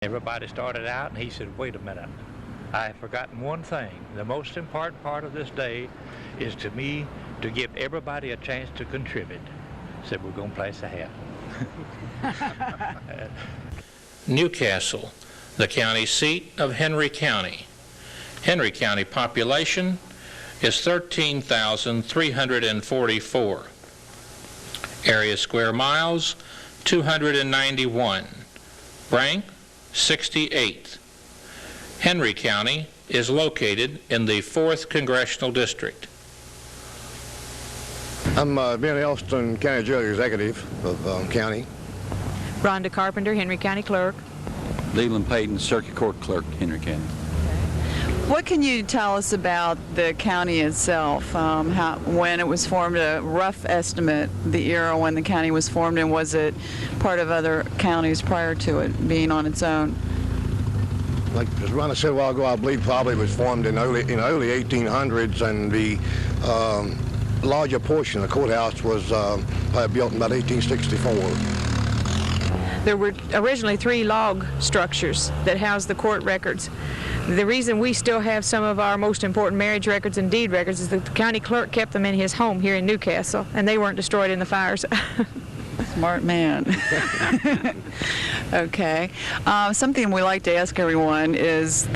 Everybody started out, and he said, wait a minute, I have forgotten one thing. The most important part of this day is to me to give everybody a chance to contribute. Said, we're going to place a hat. Newcastle, the county seat of Henry County. Henry County population is 13,344. Area square miles, 291. Rank, 68th. Henry County is located in the 4th Congressional District. I'm Ben Elston, County Judge Executive of county. Rhonda Carpenter, Henry County Clerk. Leland Payton, Circuit Court Clerk, Henry County. What can you tell us about the county itself? When it was formed, a rough estimate, the era when the county was formed, and was it part of other counties prior to it being on its own? Like as Rhonda said a while ago, I believe probably was formed in early 1800s, and the larger portion of the courthouse was probably built in about 1864. There were originally 3 log structures that housed the court records. The reason we still have some of our most important marriage records and deed records is that the county clerk kept them in his home here in Newcastle, and they weren't destroyed in the fires. Smart man. Okay. Something we like to ask everyone is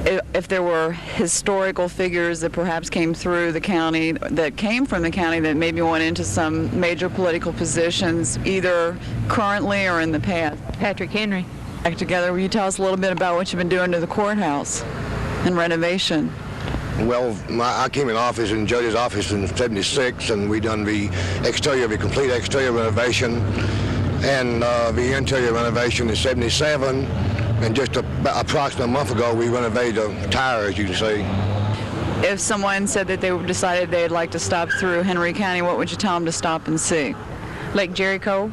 if there were historical figures that perhaps came through the county, that came from the county, that maybe went into some major political positions, either currently or in the past. Patrick Henry. Back together, will you tell us a little bit about what you've been doing to the courthouse and renovation? Well, I came in office in Judge's office in '76, and we done the complete exterior renovation, and the interior renovation in '77. And just approximately a month ago, we renovated the tires, you can say. If someone said that they decided they'd like to stop through Henry County, what would you tell them to stop and see? Lake Jericho.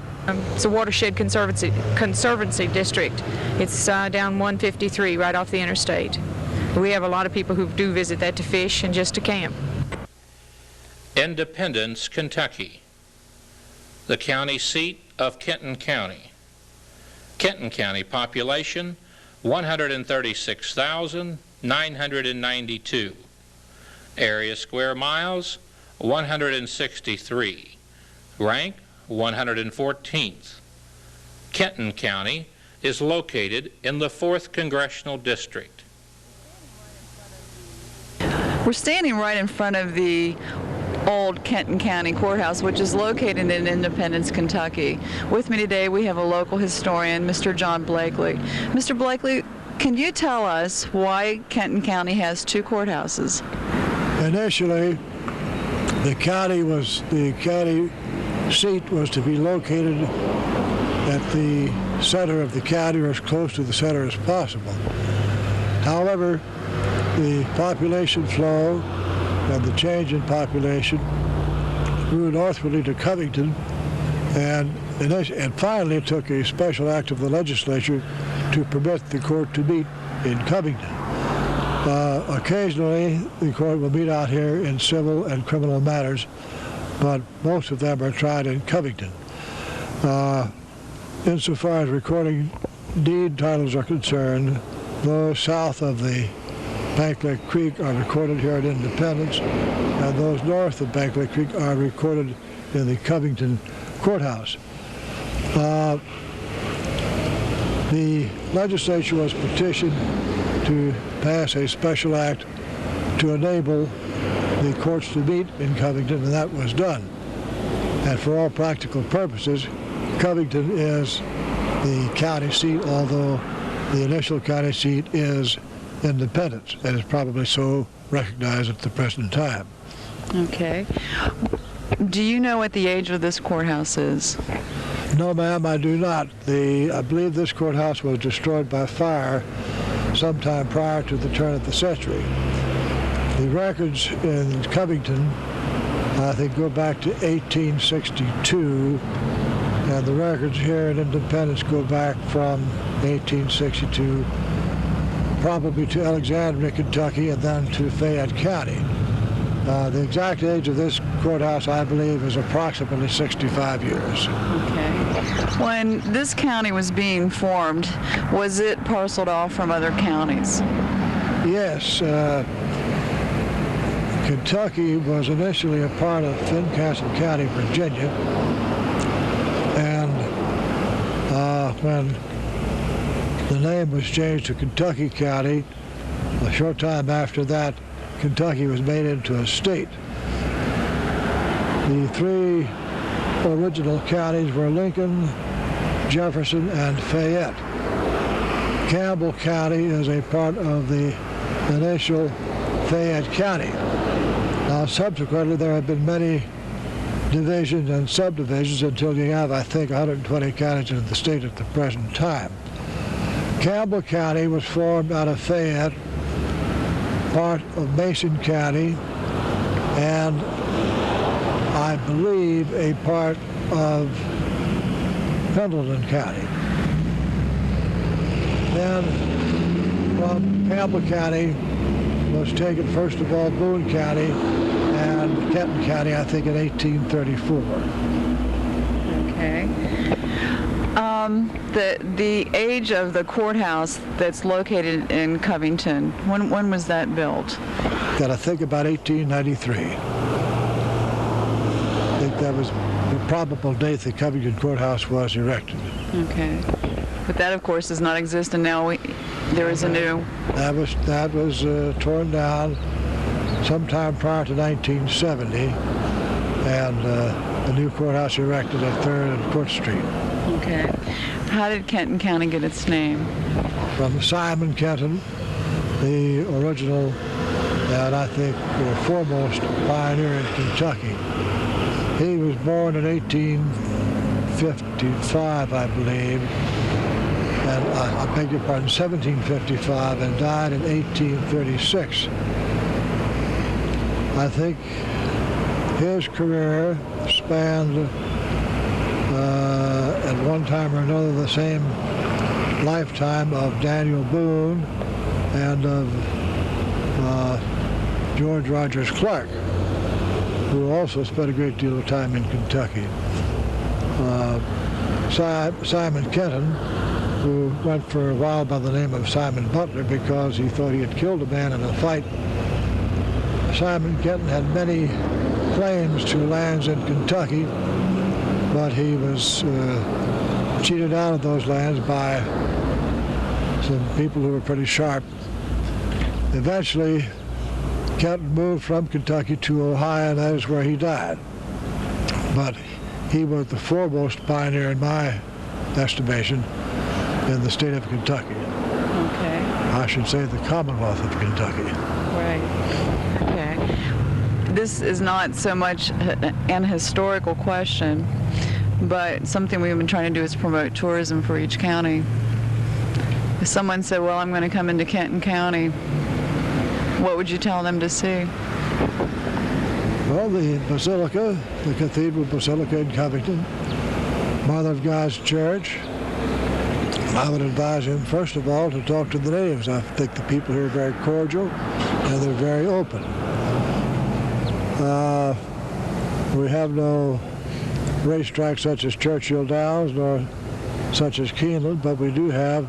It's a watershed conservancy district. It's down 153 right off the interstate. We have a lot of people who do visit that to fish and just to camp. Independence, Kentucky, the county seat of Kenton County. Kenton County population, 136,992. Area square miles, 163. Rank, 114th. Kenton County is located in the 4th Congressional District. We're standing right in front of the old Kenton County Courthouse, which is located in Independence, Kentucky. With me today, we have a local historian, Mr. John Blakely. Mr. Blakely, can you tell us why Kenton County has 2 courthouses? Initially, the county seat was to be located at the center of the county, or as close to the center as possible. However, the population flow and the change in population grew northwardly to Covington, and finally took a special act of the legislature to permit the court to meet in Covington. Occasionally, the court will meet out here in civil and criminal matters, but most of them are tried in Covington. Insofar as recording deed titles are concerned, those south of the Banklick Creek are recorded here at Independence, and those north of Banklick Creek are recorded in the Covington Courthouse. The legislature was petitioned to pass a special act to enable the courts to meet in Covington, and that was done. And for all practical purposes, Covington is the county seat, although the initial county seat is Independence, and is probably so recognized at the present time. Okay. Do you know what the age of this courthouse is? No, ma'am, I do not. I believe this courthouse was destroyed by fire sometime prior to the turn of the century. The records in Covington, I think, go back to 1862, and the records here in Independence go back from 1862 probably to Alexandria, Kentucky, and then to Fayette County. The exact age of this courthouse, I believe, is approximately 65 years. Okay. When this county was being formed, was it parceled off from other counties? Yes, Kentucky was initially a part of Fincastle County, Virginia, and when the name was changed to Kentucky County, a short time after that, Kentucky was made into a state. The three original counties were Lincoln, Jefferson, and Fayette. Campbell County is a part of the initial Fayette County. Now, subsequently, there have been many divisions and subdivisions until you have, I think, 120 counties in the state at the present time. Campbell County was formed out of Fayette, part of Mason County, and I believe a part of Pendleton County. Then from Campbell County was taken first of all Boone County and Kenton County, I think in 1834. Okay. The age of the courthouse that's located in Covington, when was that built? Got to think about 1893. I think that was the probable date the Covington Courthouse was erected. Okay. But that, of course, does not exist, and now there is a new... That was torn down sometime prior to 1970, and a new courthouse erected at 3rd and Court Street. Okay. How did Kenton County get its name? From Simon Kenton, the original and I think foremost pioneer in Kentucky. He was born in 1855, I believe, and I beg your pardon, 1755, and died in 1836. I think his career spanned at one time or another the same lifetime of Daniel Boone and of George Rogers Clark, who also spent a great deal of time in Kentucky. Simon Kenton, who went for a while by the name of Simon Butler because he thought he had killed a man in a fight. Simon Kenton had many claims to lands in Kentucky, but he was cheated out of those lands by some people who were pretty sharp. Eventually, Kenton moved from Kentucky to Ohio, and that is where he died. But he was the foremost pioneer, in my estimation, in the state of Kentucky. Okay. I should say the Commonwealth of Kentucky. Right. Okay. This is not so much an historical question, but something we've been trying to do is promote tourism for each county. If someone said, well, I'm going to come into Kenton County, what would you tell them to see? Well, the Basilica, the Cathedral Basilica in Covington, Mother of God's Church. I would advise him, first of all, to talk to the natives. I think the people here are very cordial and they're very open. We have no racetracks such as Churchill Downs nor such as Keeneland, but we do have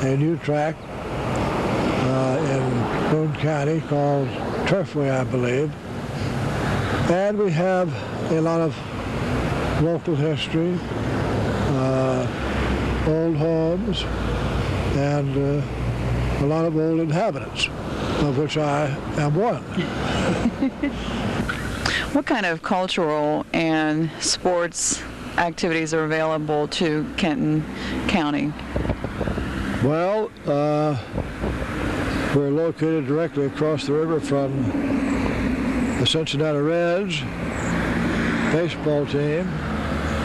a new track in Boone County called Turfway, I believe. And we have a lot of local history, old homes, and a lot of old inhabitants, of which I am one. What kind of cultural and sports activities are available to Kenton County? Well, we're located directly across the river from the Cincinnati Reds baseball team,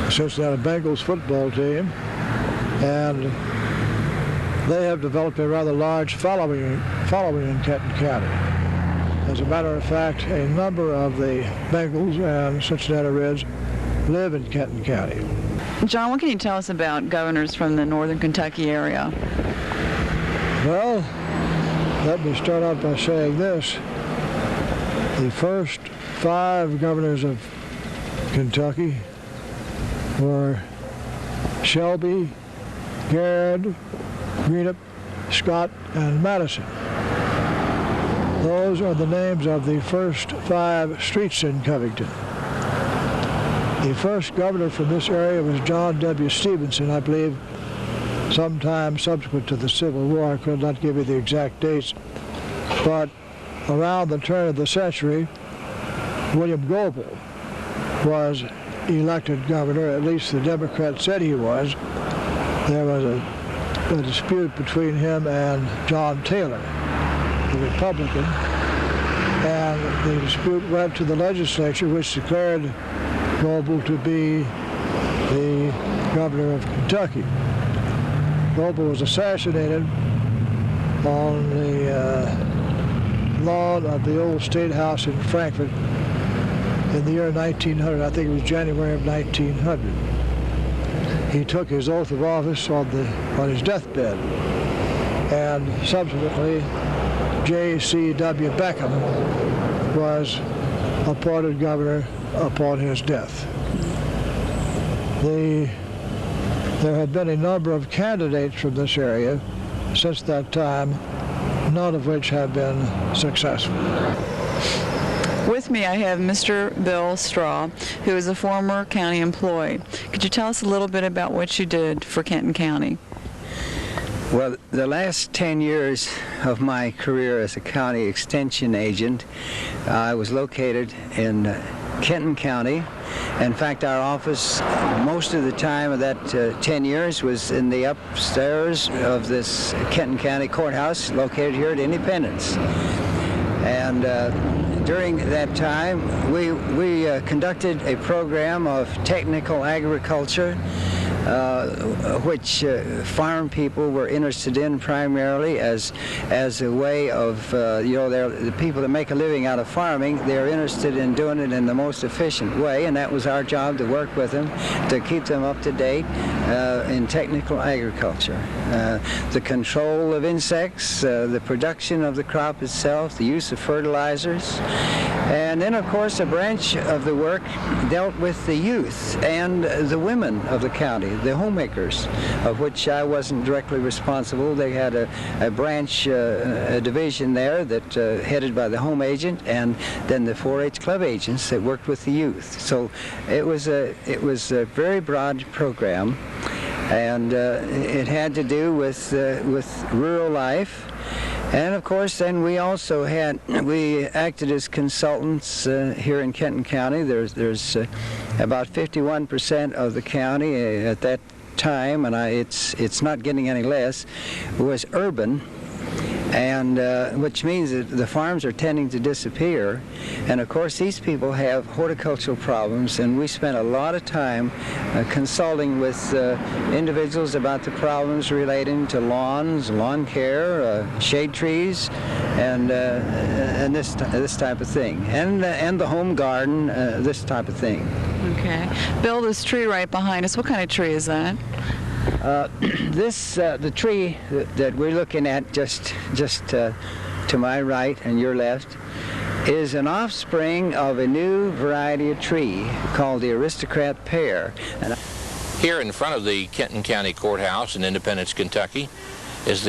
the Cincinnati Bengals football team, and they have developed a rather large following in Kenton County. As a matter of fact, a number of the Bengals and Cincinnati Reds live in Kenton County. John, what can you tell us about governors from the northern Kentucky area? Well, let me start out by saying this. The first 5 governors of Kentucky were Shelby, Garrett, Greenup, Scott, and Madison. Those are the names of the first 5 streets in Covington. The first governor from this area was John W. Stevenson, I believe, sometime subsequent to the Civil War. I could not give you the exact dates, but around the turn of the century, William Goebel was elected governor, at least the Democrats said he was. There was a dispute between him and John Taylor, the Republican, and the dispute went to the legislature, which declared Goebel to be the governor of Kentucky. Goebel was assassinated on the lawn of the old State House in Frankfort in the year 1900. I think it was January of 1900. He took his oath of office on his deathbed, and subsequently J.C.W. Beckham was appointed governor upon his death. There had been a number of candidates from this area since that time, none of which have been successful. With me, I have Mr. Bill Straw, who is a former county employee. Could you tell us a little bit about what you did for Kenton County? Well, the last 10 years of my career as a county extension agent, I was located in Kenton County. In fact, our office, most of the time of that 10 years, was in the upstairs of this Kenton County Courthouse located here at Independence. And during that time, we conducted a program of technical agriculture, which farm people were interested in primarily as a way of, the people that make a living out of farming, they're interested in doing it in the most efficient way, and that was our job, to work with them, to keep them up to date in technical agriculture. The control of insects, the production of the crop itself, the use of fertilizers, and then, of course, a branch of the work dealt with the youth and the women of the county, the homemakers, of which I wasn't directly responsible. They had a branch, a division there that headed by the home agent, and then the 4-H club agents that worked with the youth. So it was a very broad program, and it had to do with rural life. And of course, then we also we acted as consultants here in Kenton County. There's about 51% of the county at that time, and it's not getting any less, was urban, and which means that the farms are tending to disappear. And of course, these people have horticultural problems, and we spent a lot of time consulting with individuals about the problems relating to lawns, lawn care, shade trees, and this type of thing, and the home garden, this type of thing. Okay. Bill, this tree right behind us, what kind of tree is that? The tree that we're looking at just to my right and your left is an offspring of a new variety of tree called the aristocrat pear. And Here in front of the Kenton County Courthouse in Independence, Kentucky, is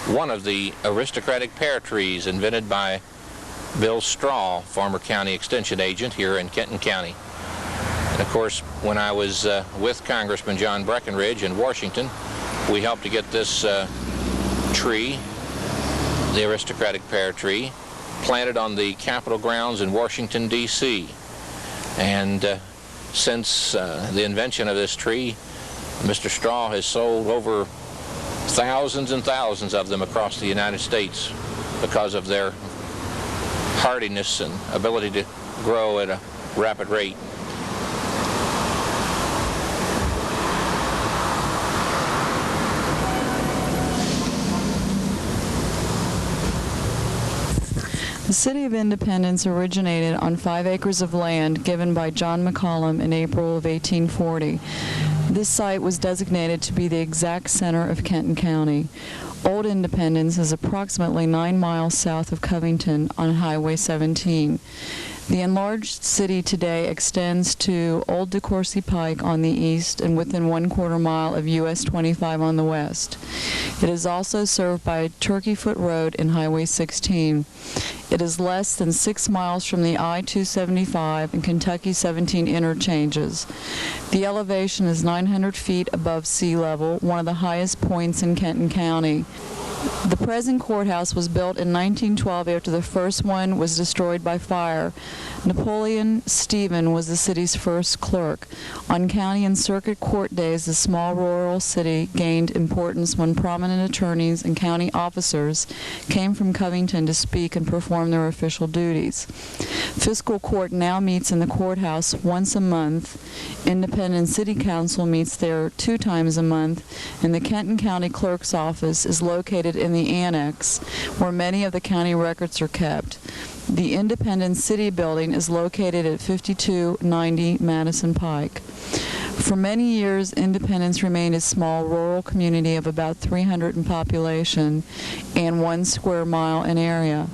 one of the aristocratic pear trees invented by Bill Straw, former county extension agent here in Kenton County. And of course, when I was with Congressman John Breckinridge in Washington, we helped to get this tree, the aristocratic pear tree, planted on the Capitol grounds in Washington, D.C. And since the invention of this tree, Mr. Straw has sold over thousands and thousands of them across the United States because of their hardiness and ability to grow at a rapid rate. The City of Independence originated on 5 acres of land given by John McCollum in April of 1840. This site was designated to be the exact center of Kenton County. Old Independence is approximately 9 miles south of Covington on Highway 17. The enlarged city today extends to Old DeCourcy Pike on the east and within 1/4 mile of US 25 on the west. It is also served by Turkey Foot Road and Highway 16. It is less than 6 miles from the I-275 and Kentucky 17 interchanges. The elevation is 900 feet above sea level, one of the highest points in Kenton County. The present courthouse was built in 1912 after the first one was destroyed by fire. Napoleon Stephen was the city's first clerk. On county and circuit court days, the small rural city gained importance when prominent attorneys and county officers came from Covington to speak and perform their official duties. Fiscal court now meets in the courthouse once a month. Independent City Council meets there 2 times a month, and the Kenton County Clerk's office is located in the annex, where many of the county records are kept. The Independent City Building is located at 5290 Madison Pike. For many years, Independence remained a small rural community of about 300 in population and 1 square mile in area.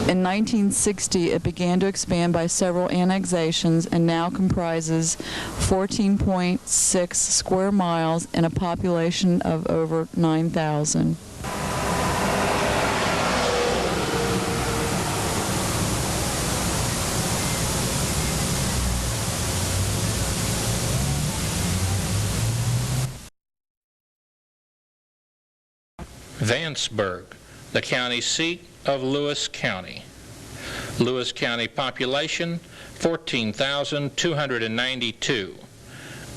In 1960, it began to expand by several annexations and now comprises 14.6 square miles and a population of over 9,000. Vanceburg, the county seat of Lewis County. Lewis County population, 14,292.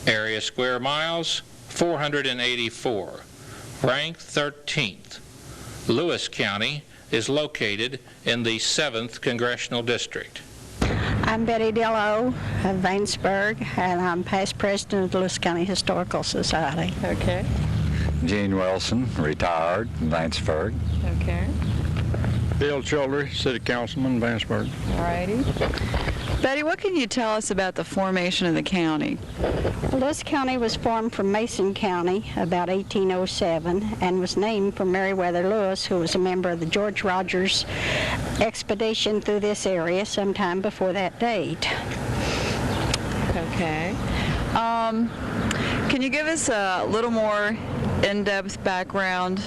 Area square miles, 484. Rank 13th. Lewis County is located in the 7th Congressional District. I'm Betty Dillow of Vanceburg, and I'm past president of the Lewis County Historical Society. Okay. Gene Wilson, retired, Vanceburg. Okay. Bill Childrey, City Councilman, Vanceburg. All righty. Betty, what can you tell us about the formation of the county? Lewis County was formed from Mason County about 1807 and was named for Meriwether Lewis, who was a member of the George Rogers expedition through this area sometime before that date. Okay. Can you give us a little more in-depth background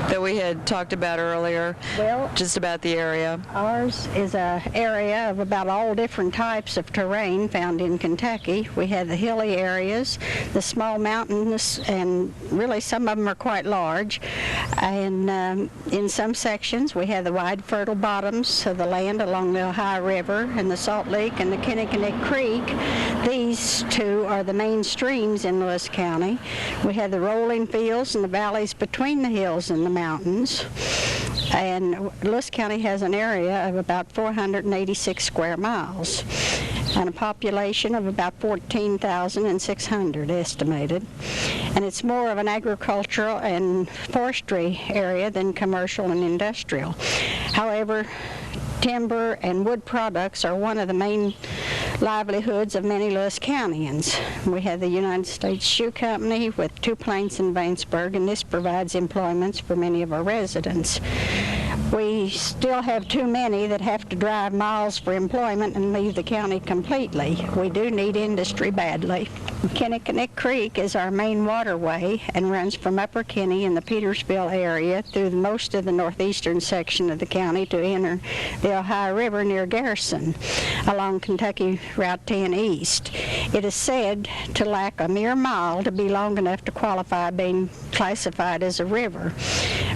that we had talked about earlier, well, just about the area? Ours is an area of about all different types of terrain found in Kentucky. We have the hilly areas, the small mountains, and really some of them are quite large. And in some sections we have the wide fertile bottoms of the land along the Ohio River and the Salt Lake and the Kinnickinnick Creek. These two are the main streams in Lewis County. We have the rolling fields and the valleys between the hills and the mountains, and Lewis County has an area of about 486 square miles and a population of about 14,600 estimated, and it's more of an agricultural and forestry area than commercial and industrial. However, timber and wood products are one of the main livelihoods of many Lewis Countyans. We have the United States Shoe Company with 2 plants in Vanceburg, and this provides employments for many of our residents. We still have too many that have to drive miles for employment and leave the county completely. We do need industry badly. Kinnickinnick Creek is our main waterway and runs from Upper Kinney in the Petersville area through most of the northeastern section of the county to enter the Ohio River near Garrison along Kentucky Route 10 East. It is said to lack a mere mile to be long enough to qualify being classified as a river.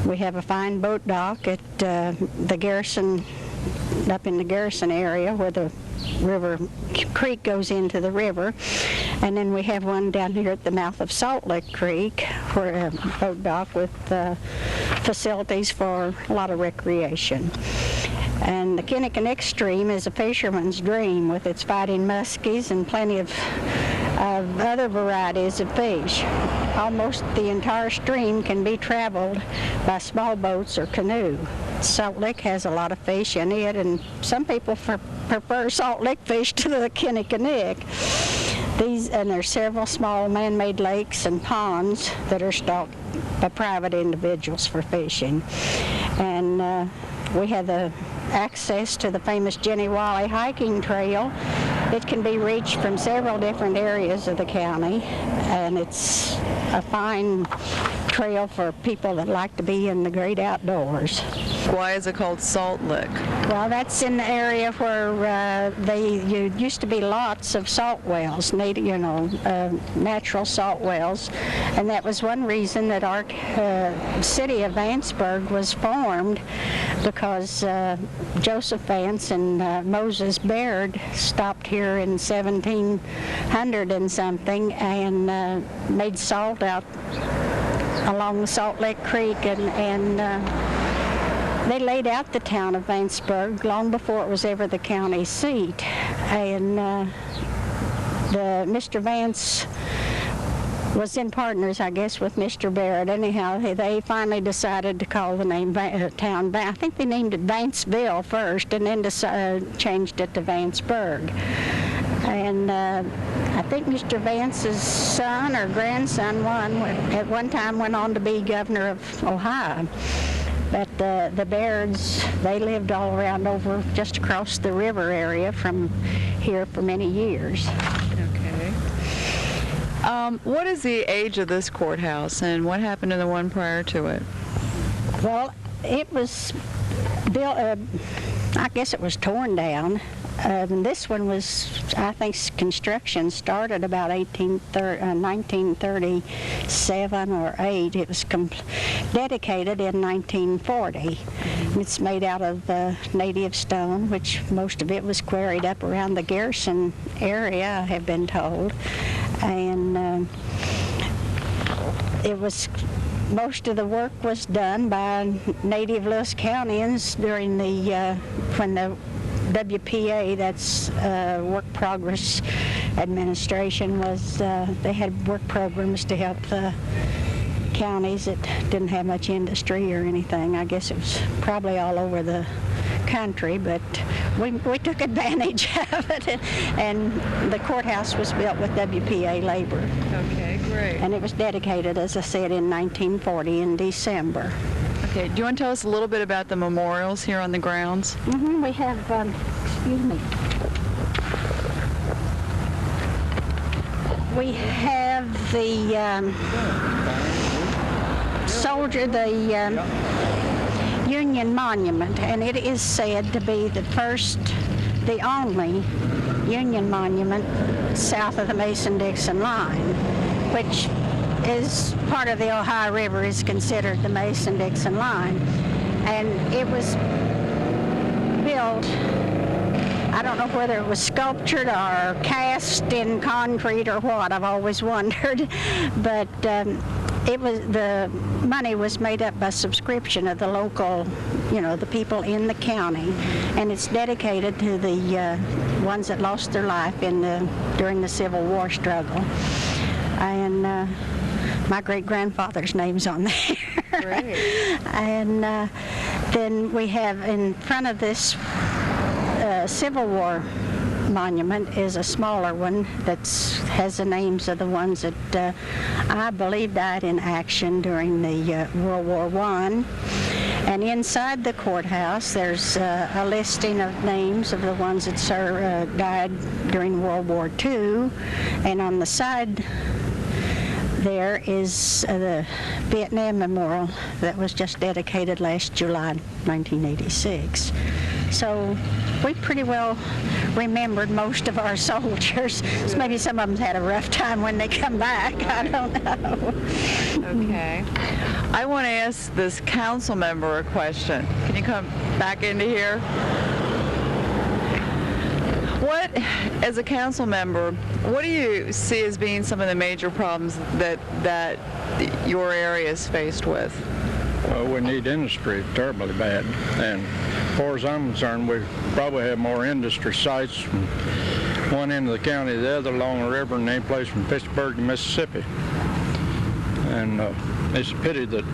We have a fine boat dock at the Garrison, up in the Garrison area where the river creek goes into the river, and then we have one down here at the mouth of Salt Lake Creek where a boat dock with facilities for a lot of recreation. And the Kinnickinnick Stream is a fisherman's dream with its fighting muskies and plenty of other varieties of fish. Almost the entire stream can be traveled by small boats or canoe. Salt Lake has a lot of fish in it, and some people prefer Salt Lake fish to the Kinnickinnick. there's several small man-made lakes and ponds that are stocked by private individuals for fishing. And we have the access to the famous Jenny Wally hiking trail. It can be reached from several different areas of the county, and it's a fine trail for people that like to be in the great outdoors. Why is it called Salt Lick? Well, that's in the area where there used to be lots of salt wells, natural salt wells, and that was one reason that our city of Vanceburg was formed, because Joseph Vance and Moses Baird stopped here in 1700 and something and made salt out along the Salt Lick Creek, and they laid out the town of Vanceburg long before it was ever the county seat. And Mr. Vance was in partners, I guess, with Mr. Barrett. Anyhow, they finally decided to call the name town. I think they named it Vanceville first, and then changed it to Vanceburg. And I think Mr. Vance's son or grandson, at one time went on to be governor of Ohio. But the Bairds, they lived all around over just across the river area from here for many years. Okay. What is the age of this courthouse, and what happened to the one prior to it? Well, it was built, I guess it was torn down. This one was, I think, construction started about 1937 or 8. It was dedicated in 1940. It's made out of native stone, which most of it was quarried up around the Garrison area, I have been told. And most of the work was done by native Lewis Countyans during when the WPA, that's Work Progress Administration, was they had work programs to help the counties that didn't have much industry or anything. I guess it was probably all over the country, but we took advantage of it, and the courthouse was built with WPA labor. Okay, great. And it was dedicated, as I said, in 1940 in December. Okay, do you want to tell us a little bit about the memorials here on the grounds? Mm-hmm. We have, we have the Union Monument, and it is said to be the only Union Monument south of the Mason-Dixon line, which is part of the Ohio River, is considered the Mason-Dixon line. And it was built, I don't know whether it was sculptured or cast in concrete or what, I've always wondered, but the money was made up by subscription of the local, the people in the county, and it's dedicated to the ones that lost their life during the Civil War struggle. And my great-grandfather's name's on there. Great. And then we have in front of this Civil War monument is a smaller one that has the names of the ones that I believe died in action during the World War I. And inside the courthouse, there's a listing of names of the ones that died during World War II. And on the side there is the Vietnam Memorial that was just dedicated last July 1986. So we pretty well remembered most of our soldiers. So maybe some of them had a rough time when they come back. I don't know. Okay. I want to ask this council member a question. Can you come back into here? What, as a council member, what do you see as being some of the major problems that your area is faced with? Well, we need industry terribly bad, and as far as I'm concerned, we probably have more industry sites from one end of the county to the other along the river than any place from Pittsburgh to Mississippi. And it's a pity that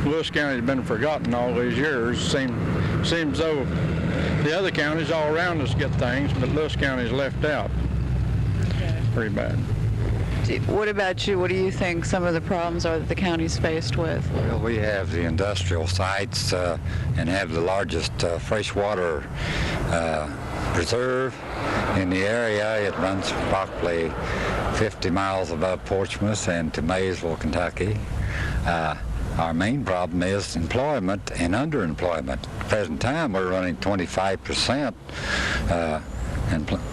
Lewis County has been forgotten all these years. Seems though the other counties all around us get things, but Lewis County is left out. pretty bad. What about you? What do you think some of the problems are that the county's faced with? Well, we have the industrial sites and have the largest freshwater preserve in the area. It runs approximately 50 miles above Portsmouth and to Maysville, Kentucky. Our main problem is employment and underemployment. At the present time, we're running 25%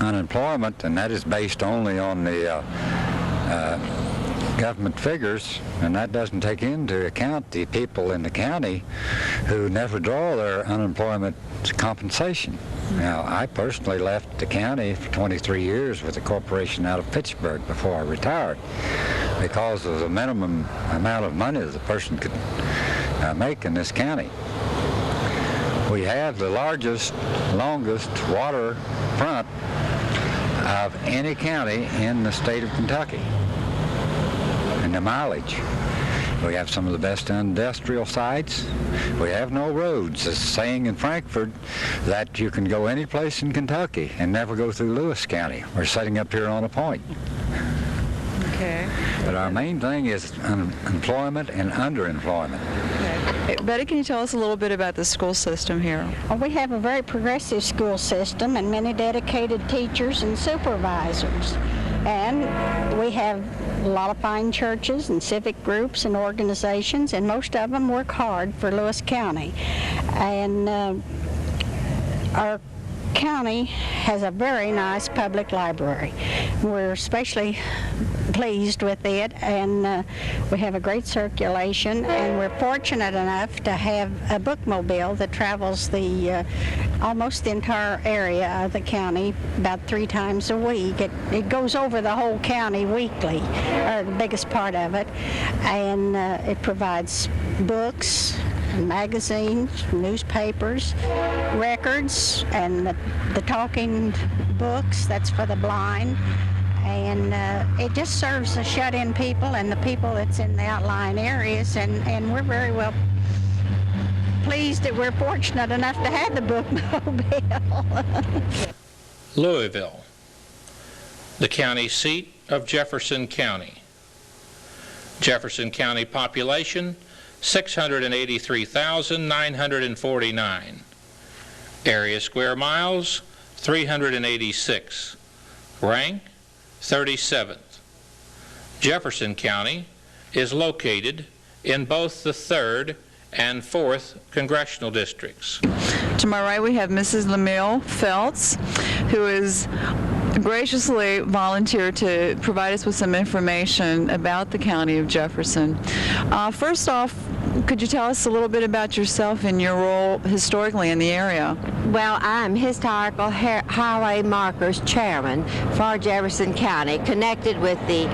unemployment, and that is based only on the government figures, and that doesn't take into account the people in the county who never draw their unemployment compensation. Now, I personally left the county for 23 years with a corporation out of Pittsburgh before I retired because of the minimum amount of money that a person could make in this county. We have the largest, longest water front of any county in the state of Kentucky in the mileage. We have some of the best industrial sites. We have no roads. It's a saying in Frankfort that you can go any place in Kentucky and never go through Lewis County. We're setting up here on a point. Okay. But our main thing is employment and underemployment. Okay. Betty, can you tell us a little bit about the school system here? Well, we have a very progressive school system and many dedicated teachers and supervisors. And we have a lot of fine churches and civic groups and organizations, and most of them work hard for Lewis County. And our county has a very nice public library. We're especially pleased with it, and we have a great circulation, and we're fortunate enough to have a bookmobile that travels the almost the entire area of the county about 3 times a week. It goes over the whole county weekly, or the biggest part of it, and it provides books, magazines, newspapers, records, and the talking books, that's for the blind. And it just serves the shut-in people and the people that's in the outlying areas, and we're very well pleased that we're fortunate enough to have the bookmobile. Louisville, the county seat of Jefferson County. Jefferson County population, 683,949. Area square miles, 386. Rank, 37th. Jefferson County is located in both the 3rd and 4th congressional districts. To my right, we have Mrs. Lemille Feltz, who has graciously volunteered to provide us with some information about the county of Jefferson. First off, could you tell us a little bit about yourself and your role historically in the area? Well, I'm Historical Highway Markers Chairman for Jefferson County, connected with the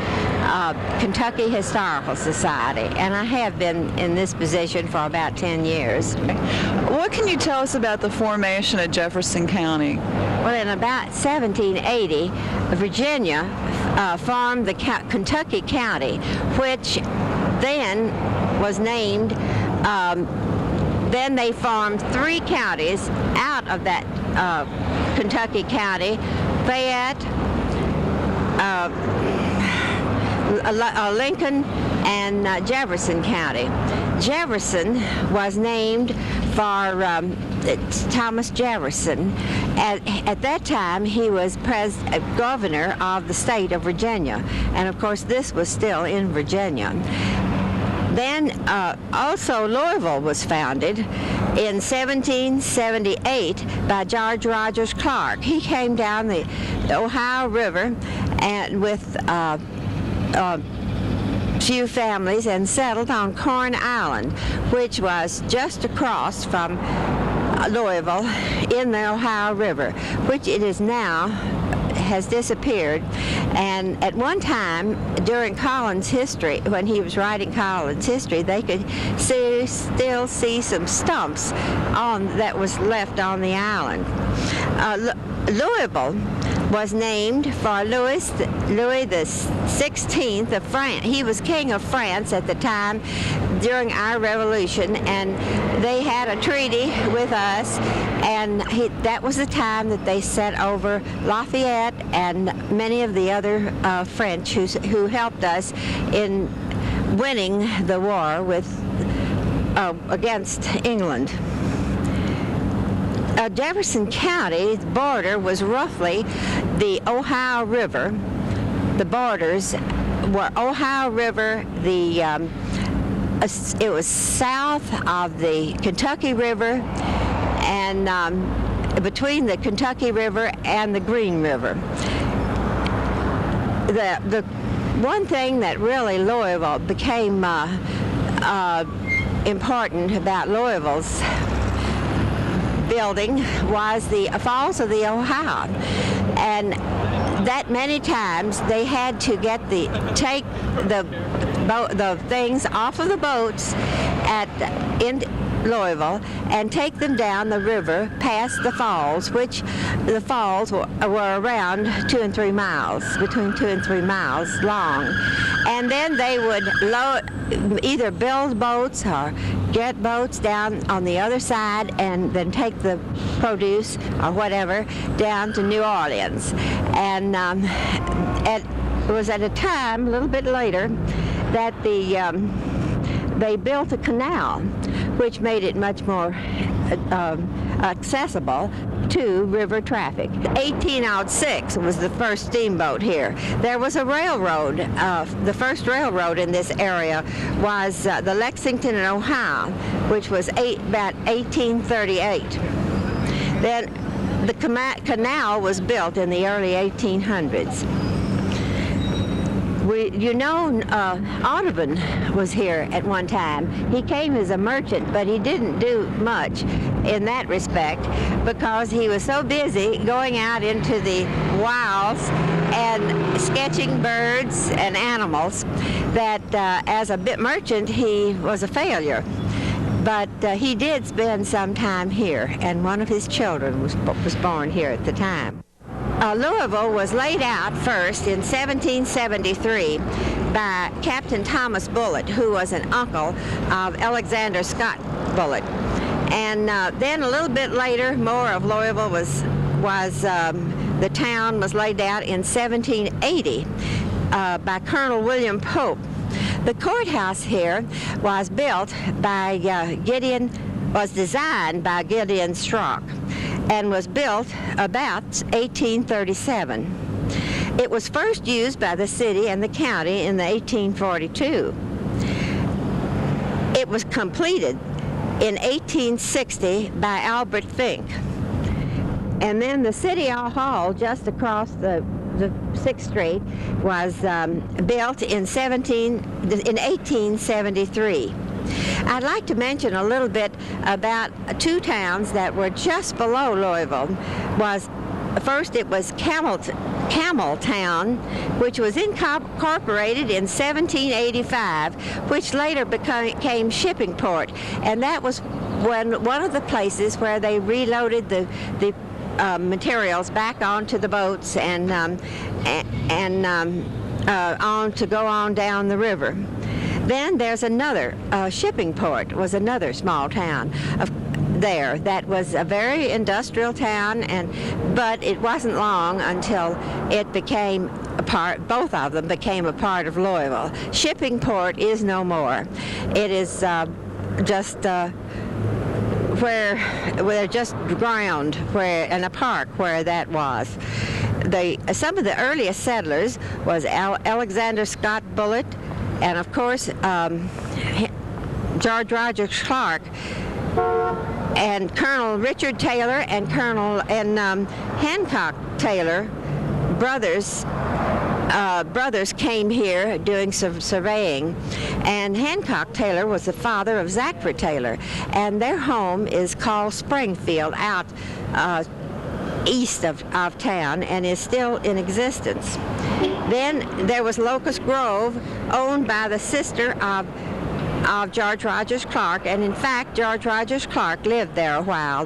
Kentucky Historical Society, and I have been in this position for about 10 years. What can you tell us about the formation of Jefferson County? Well, in about 1780, Virginia formed the Kentucky County, which then was named, then they formed 3 counties out of that Kentucky County: Fayette, Lincoln, and Jefferson County. Jefferson was named for Thomas Jefferson. At that time, he was governor of the state of Virginia, and of course this was still in Virginia. Then also Louisville was founded in 1778 by George Rogers Clark. He came down the Ohio River and with few families and settled on Corn Island, which was just across from Louisville in the Ohio River, which it is now has disappeared. And at one time during Collins' history, when he was writing Collins' history, they could still see some stumps that was left on the island. Louisville was named for Louis the XVI of France. He was king of France at the time during our revolution, and they had a treaty with us, and that was the time that they sent over Lafayette and many of the other French who helped us in winning the war with against England. Jefferson County's border was roughly the Ohio River. The borders were Ohio River, it was south of the Kentucky River, and between the Kentucky River and the Green River. The one thing that really Louisville became important about Louisville's building was the Falls of the Ohio, and that many times they had to take the things off of the boats in Louisville and take them down the river past the falls, which the falls were around 2 and 3 miles, between 2 and 3 miles long. And then they would either build boats or get boats down on the other side and then take the produce or whatever down to New Orleans. And it was at a time, a little bit later, that they built a canal, which made it much more accessible to river traffic. 1806 was the first steamboat here. There was a railroad. The first railroad in this area was the Lexington and Ohio, which was about 1838. Then the canal was built in the early 1800s. Audubon was here at one time. He came as a merchant, but he didn't do much in that respect because he was so busy going out into the wilds and sketching birds and animals that as a merchant he was a failure. But he did spend some time here, and one of his children was born here at the time. Louisville was laid out first in 1773 by Captain Thomas Bullitt, who was an uncle of Alexander Scott Bullitt. And then a little bit later, more of Louisville the town was laid out in 1780 by Colonel William Pope. The courthouse here was designed by Gideon Strock, and was built about 1837. It was first used by the city and the county in 1842. It was completed in 1860 by Albert Fink. And then the City Hall just across the 6th Street was built in 1873. I'd like to mention a little bit about two towns that were just below Louisville. First, it was Cameltown, which was incorporated in 1785, which later became Shippingport, and that was one of the places where they reloaded the materials back onto the boats and on to go on down the river. Then there's another, Shippingport was another small town there that was a very industrial town, but it wasn't long until it became both of them became a part of Louisville. Shippingport is no more. It is just where just ground and a park where that was. Some of the earliest settlers was Alexander Scott Bullitt, and of course George Rogers Clark, and Colonel Richard Taylor and Hancock Taylor, brothers came here doing some surveying, and Hancock Taylor was the father of Zachary Taylor, and their home is called Springfield, out east of town, and is still in existence. Then there was Locust Grove, owned by the sister of George Rogers Clark, and in fact George Rogers Clark lived there a while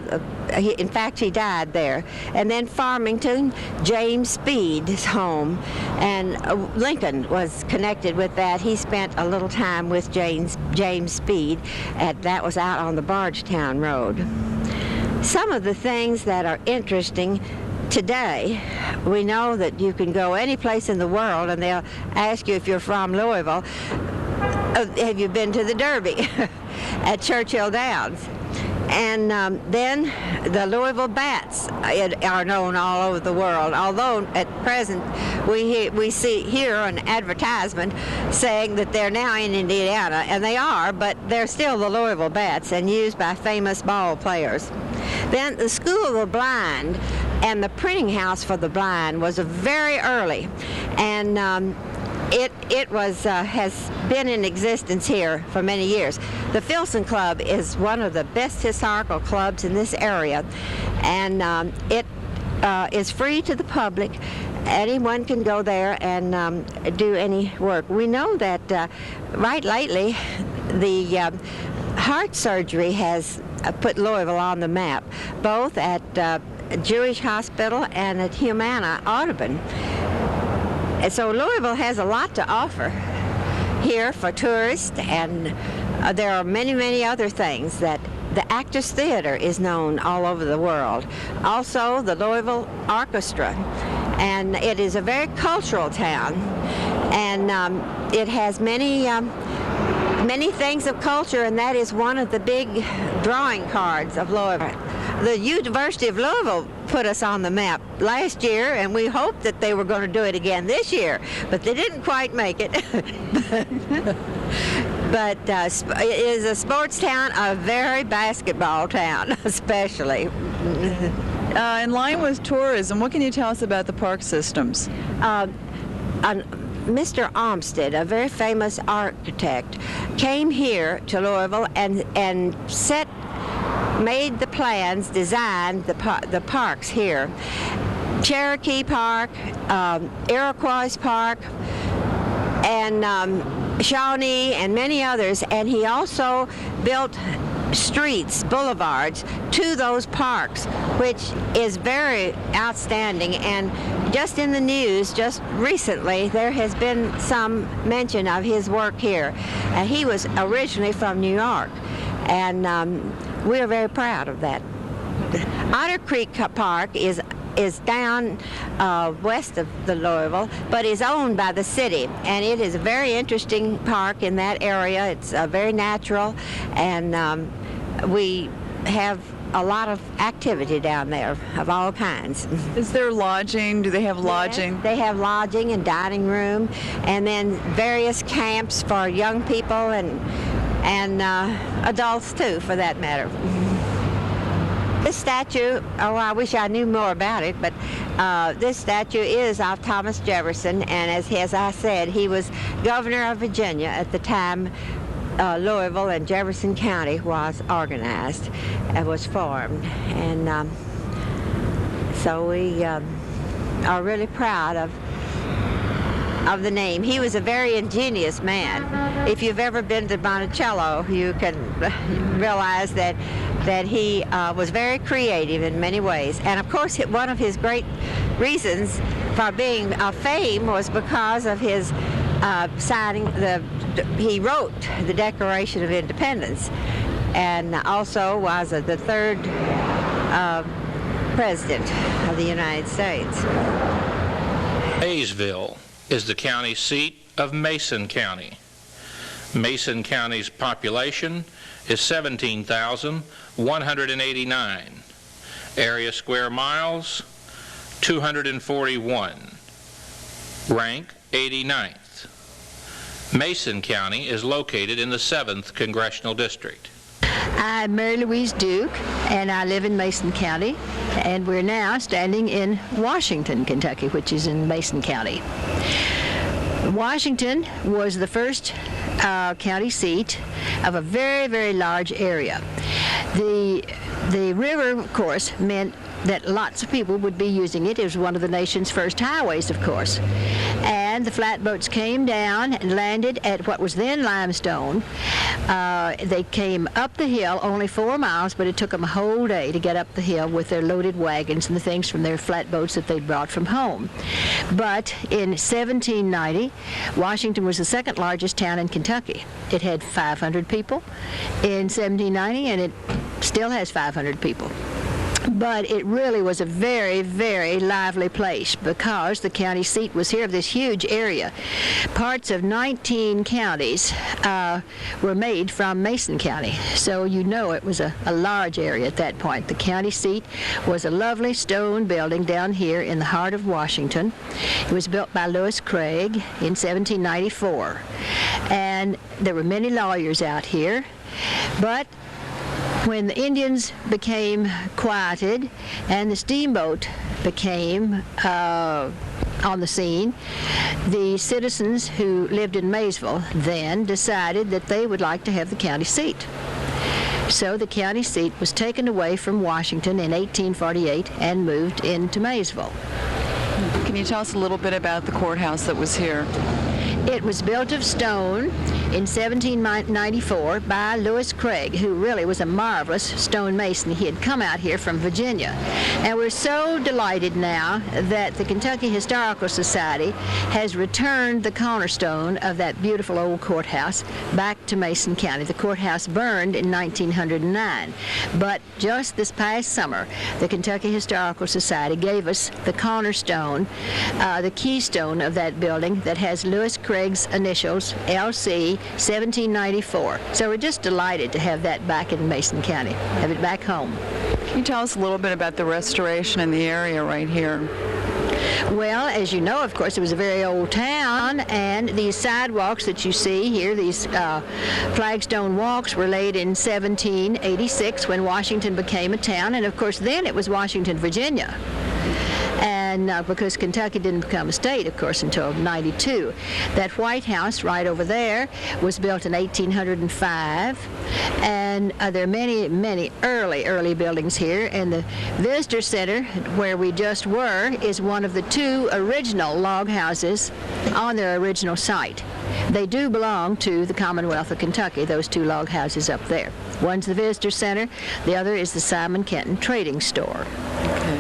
in fact, he died there. And then Farmington, James Speed's home, and Lincoln was connected with that. He spent a little time with James Speed, and that was out on the Bardstown Road. Some of the things that are interesting today, we know that you can go any place in the world and they'll ask you if you're from Louisville, have you been to the Derby at Churchill Downs? And then the Louisville Bats are known all over the world, although at present we see here an advertisement saying that they're now in Indiana, and they are, but they're still the Louisville Bats and used by famous ball players. Then the School of the Blind and the printing house for the blind was very early, and it has been in existence here for many years. The Filson Club is one of the best historical clubs in this area, and it is free to the public. Anyone can go there and do any work. We know that right lately the heart surgery has put Louisville on the map, both at Jewish Hospital and at Humana Audubon. And so Louisville has a lot to offer here for tourists, and there are many, many other things. That the Actors Theater is known all over the world. Also, the Louisville Orchestra, and it is a very cultural town, and it has many things of culture, and that is one of the big drawing cards of Louisville. The University of Louisville put us on the map last year, and we hoped that they were going to do it again this year, but they didn't quite make it. But it is a sports town, a very basketball town, especially. In line with tourism, what can you tell us about the park systems? Mr. Olmsted, a very famous architect, came here to Louisville and made the plans, designed the parks here. Cherokee Park, Iroquois Park, and Shawnee, and many others. And he also built streets, boulevards, to those parks, which is very outstanding. And just in the news, just recently, there has been some mention of his work here. And he was originally from New York, and we are very proud of that. Otter Creek Park is down west of the Louisville, but is owned by the city, and it is a very interesting park in that area. It's very natural, and we have a lot of activity down there of all kinds. Is there lodging? Do they have lodging? Yes, they have lodging and dining room, and then various camps for young people and adults too, for that matter. This statue, oh, I wish I knew more about it, but this statue is of Thomas Jefferson, and as I said, he was governor of Virginia at the time Louisville and Jefferson County was organized and was formed. And so we are really proud of the name. He was a very ingenious man. If you've ever been to Monticello, you can realize that he was very creative in many ways. And of course, one of his great reasons for being of fame was because of his signing he wrote the Declaration of Independence, and also was the third president of the United States. Hayesville is the county seat of Mason County. Mason County's population is 17,189. Area square miles, 241. Rank, 89th. Mason County is located in the 7th Congressional District. I'm Mary Louise Duke, and I live in Mason County, and we're now standing in Washington, Kentucky, which is in Mason County. Washington was the first county seat of a very, very large area. The river, of course, meant that lots of people would be using it. It was one of the nation's first highways, of course. and the flatboats came down and landed at what was then Limestone. They came up the hill, only 4 miles, but it took them a whole day to get up the hill with their loaded wagons and the things from their flatboats that they'd brought from home. But in 1790, Washington was the second largest town in Kentucky. It had 500 people in 1790, and it still has 500 people. But it really was a very, very lively place because the county seat was here of this huge area. Parts of 19 counties were made from Mason County, so you know it was a large area at that point. The county seat was a lovely stone building down here in the heart of Washington. It was built by Lewis Craig in 1794, and there were many lawyers out here, but when the Indians became quieted and the steamboat became on the scene, the citizens who lived in Maysville then decided that they would like to have the county seat. So the county seat was taken away from Washington in 1848 and moved into Maysville. Can you tell us a little bit about the courthouse that was here? It was built of stone in 1794 by Lewis Craig, who really was a marvelous stonemason. He had come out here from Virginia. And we're so delighted now that the Kentucky Historical Society has returned the cornerstone of that beautiful old courthouse back to Mason County. The courthouse burned in 1909. But just this past summer, the Kentucky Historical Society gave us the cornerstone, the keystone of that building that has Lewis Craig's initials, LC 1794. So we're just delighted to have that back in Mason County, have it back home. Can you tell us a little bit about the restoration in the area right here? Well, as you know, of course, it was a very old town, and these sidewalks that you see here, these flagstone walks, were laid in 1786 when Washington became a town, and of course then it was Washington, Virginia. And because Kentucky didn't become a state, of course, until 92. That White House right over there was built in 1805, and there are many, many early buildings here. And the Visitor Center, where we just were, is one of the two original log houses on their original site. They do belong to the Commonwealth of Kentucky, those two log houses up there. One's the Visitor Center, the other is the Simon Kenton Trading Store. Okay.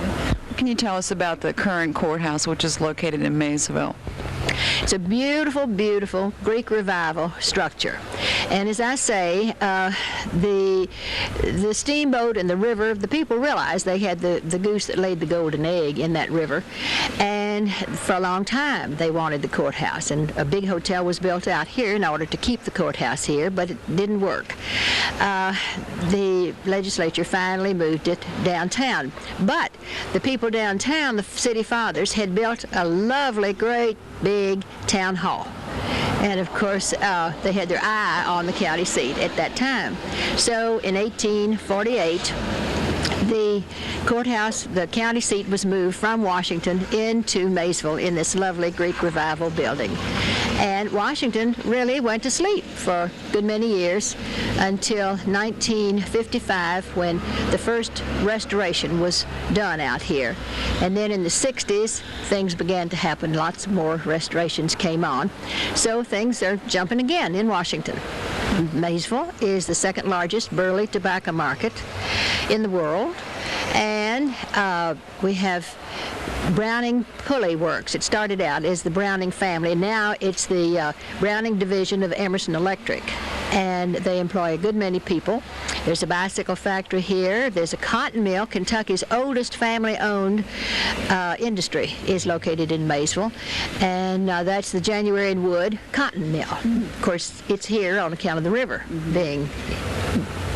Can you tell us about the current courthouse, which is located in Maysville? It's a beautiful, beautiful Greek Revival structure. And as I say, the steamboat and the river, the people realized they had the goose that laid the golden egg in that river. And for a long time, they wanted the courthouse. And a big hotel was built out here in order to keep the courthouse here, but it didn't work. The legislature finally moved it downtown. But the people downtown, the city fathers, had built a lovely, great, big town hall. And of course, they had their eye on the county seat at that time. So in 1848, the courthouse, the county seat, was moved from Washington into Maysville in this lovely Greek Revival building. And Washington really went to sleep for a good many years until 1955, when the first restoration was done out here. And then in the 60s, things began to happen. Lots more restorations came on. So things are jumping again in Washington. Maysville is the second largest burley tobacco market in the world, and we have Browning Pulley Works. It started out as the Browning family. Now it's the Browning division of Emerson Electric, and they employ a good many people. There's a bicycle factory here. There's a cotton mill. Kentucky's oldest family-owned industry is located in Maysville, and that's the January and Wood Cotton Mill. Of course, it's here on account of the river being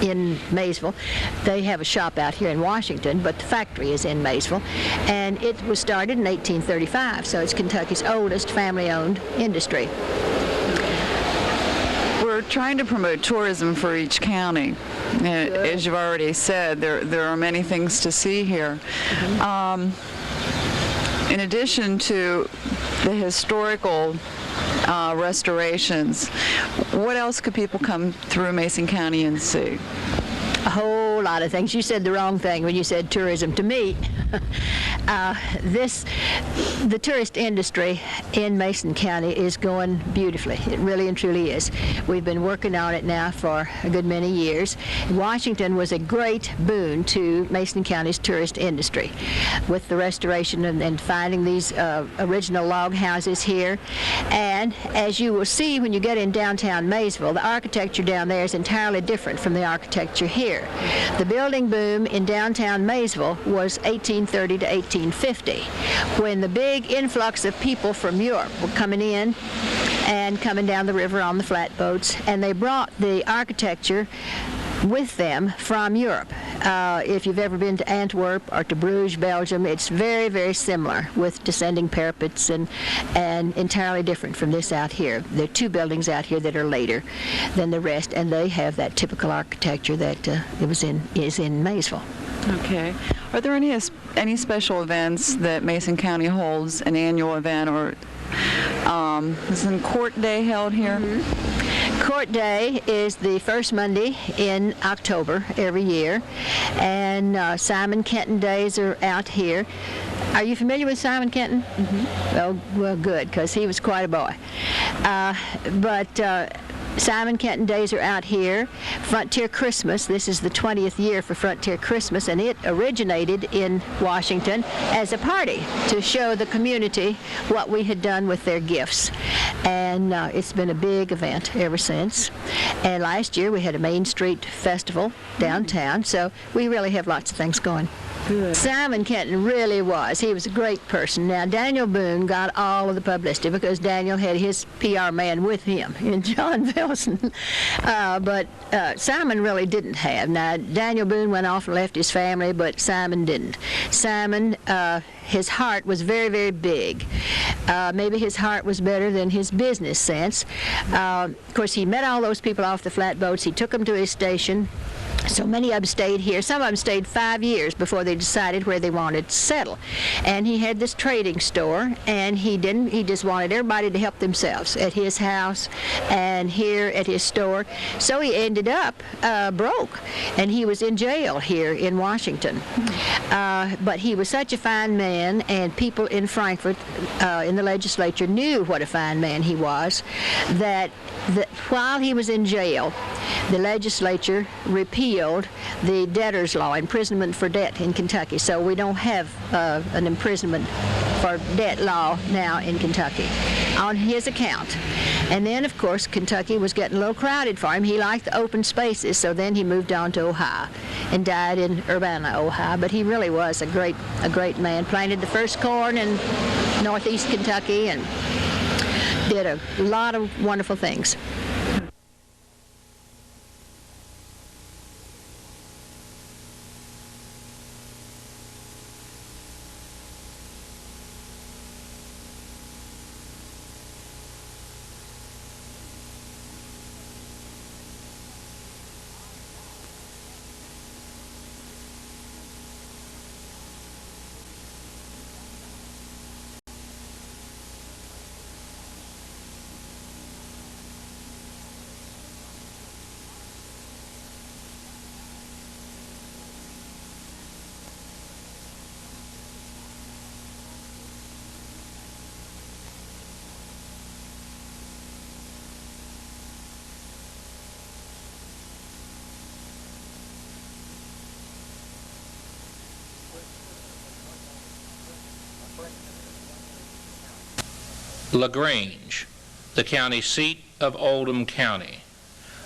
in Maysville. They have a shop out here in Washington, but the factory is in Maysville, and it was started in 1835, so it's Kentucky's oldest family-owned industry. We're trying to promote tourism for each county. As you've already said, there are many things to see here. In addition to the historical restorations, what else could people come through Mason County and see? A whole lot of things. You said the wrong thing when you said tourism. To me, The tourist industry in Mason County is going beautifully. It really and truly is. We've been working on it now for a good many years. Washington was a great boon to Mason County's tourist industry with the restoration and finding these original log houses here. And as you will see when you get in downtown Maysville, the architecture down there is entirely different from the architecture here. The building boom in downtown Maysville was 1830 to 1850, when the big influx of people from Europe were coming in and coming down the river on the flatboats, and they brought the architecture with them from Europe. If you've ever been to Antwerp or to Bruges, Belgium, it's very, very similar with descending parapets and entirely different from this out here. There are two buildings out here that are later than the rest, and they have that typical architecture that is in Maysville. Okay. Are there any special events that Mason County holds, an annual event, or isn't Court Day held here? Mm-hmm. Court Day is the first Monday in October every year, and Simon Kenton Days are out here. Are you familiar with Simon Kenton? Mm-hmm. Well, good, because he was quite a boy. Simon Kenton Days are out here. Frontier Christmas, this is the 20th year for Frontier Christmas, and it originated in Washington as a party to show the community what we had done with their gifts. And it's been a big event ever since. And last year we had a Main Street Festival downtown, so we really have lots of things going. Good. Simon Kenton really was. He was a great person. Now, Daniel Boone got all of the publicity because Daniel had his PR man with him in John Velson. But Simon really didn't have. Now, Daniel Boone went off and left his family, but Simon didn't. Simon, his heart was very, very big. Maybe his heart was better than his business sense. Of course, he met all those people off the flatboats. He took them to his station. So many of them stayed here. Some of them stayed 5 years before they decided where they wanted to settle. And he had this trading store, and he just wanted everybody to help themselves at his house and here at his store. So he ended up broke, and he was in jail here in Washington. But he was such a fine man, and people in Frankfort in the legislature knew what a fine man he was, that while he was in jail, the legislature repealed the debtor's law, imprisonment for debt in Kentucky. So we don't have an imprisonment for debt law now in Kentucky on his account. And then, of course, Kentucky was getting a little crowded for him. He liked the open spaces, so then he moved on to Ohio and died in Urbana, Ohio. But he really was a great man. Planted the first corn in northeast Kentucky and did a lot of wonderful things. LaGrange, the county seat of Oldham County.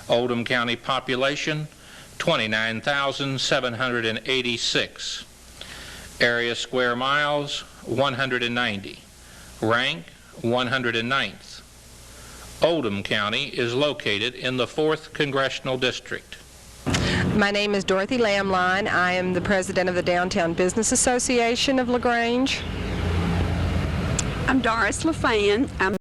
Oldham County population, 29,786. Area square miles, 190. Rank, 109th. Oldham County is located in the 4th Congressional District. My name is Dorothy Lamline. I am the president of the Downtown Business Association of LaGrange. I'm Doris LaFan. I'm